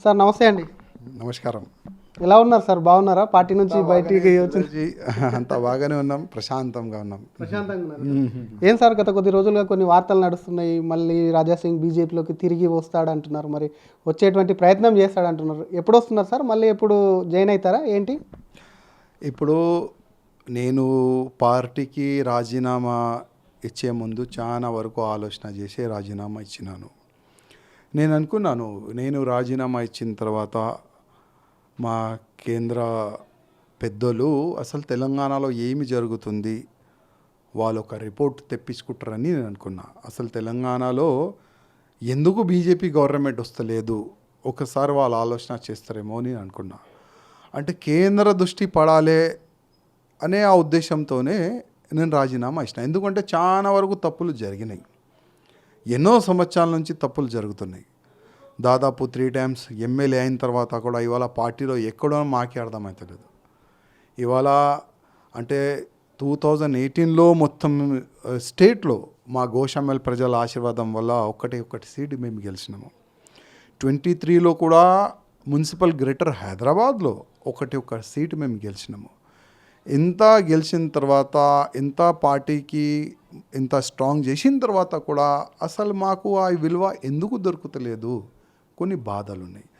Sir నమస్తే అండి. నమస్కారం. ఎలా ఉన్నారు సార్? బాగున్నారా? పార్టీ నుంచి బయటికి వచ్చిన అంతా బాగానే ఉన్నాం, ప్రశాంతంగా ఉన్నాం. ప్రశాంతంగా ఉన్నారు. ఏం సార్ గత కొద్ది రోజులుగా కొన్ని వార్తలు నడుస్తున్నాయి. మళ్ళీ రాజాసింగ్ బీజేపీలోకి తిరిగి వస్తాడంటున్నారు. మరి వచ్చేటువంటి ప్రయత్నం చేస్తాడంటున్నారు. ఎప్పుడు వస్తున్నారు సార్? మళ్ళీ ఎప్పుడు జాయిన్ అవుతారా ఏంటి? ఇప్పుడు నేను పార్టీకి రాజీనామా ఇచ్చే ముందు చాలా వరకు ఆలోచన చేసి రాజీనామా ఇచ్చినాను. నేను అనుకున్నాను, నేను రాజీనామా ఇచ్చిన తర్వాత మా కేంద్ర పెద్దలు అసలు తెలంగాణలో ఏమి జరుగుతుంది వాళ్ళు ఒక రిపోర్ట్ తెప్పించుకుంటారని నేను అనుకున్నా. అసలు తెలంగాణలో ఎందుకు బీజేపీ గవర్నమెంట్ వస్తలేదు, ఒకసారి వాళ్ళు ఆలోచన చేస్తారేమో అని అనుకున్నా. అంటే కేంద్ర దృష్టి పడాలి అనే ఆ ఉద్దేశంతోనే నేను రాజీనామా ఇచ్చిన. ఎందుకంటే చాలా వరకు తప్పులు జరిగినాయి, ఎన్నో సంవత్సరాల నుంచి తప్పులు జరుగుతున్నాయి. దాదాపు 3 times ఎమ్మెల్యే అయిన తర్వాత కూడా ఇవాళ పార్టీలో ఎక్కడో మాకే అర్థమవుతలేదు. ఇవాళ అంటే 2018లో మొత్తం స్టేట్లో మా గోషామల్ ప్రజల ఆశీర్వాదం వల్ల ఒక్కటి సీటు మేము గెలిచినాము. 23లో కూడా మున్సిపల్ గ్రేటర్ హైదరాబాద్లో ఒక్క సీటు మేము గెలిచినాము. ఇంత గెలిచిన తర్వాత, ఇంత పార్టీకి ఇంత స్ట్రాంగ్ చేసిన తర్వాత కూడా అసలు మాకు ఆ విలువ ఎందుకు దొరుకుతలేదు, కొన్ని బాధలు ఉన్నాయి.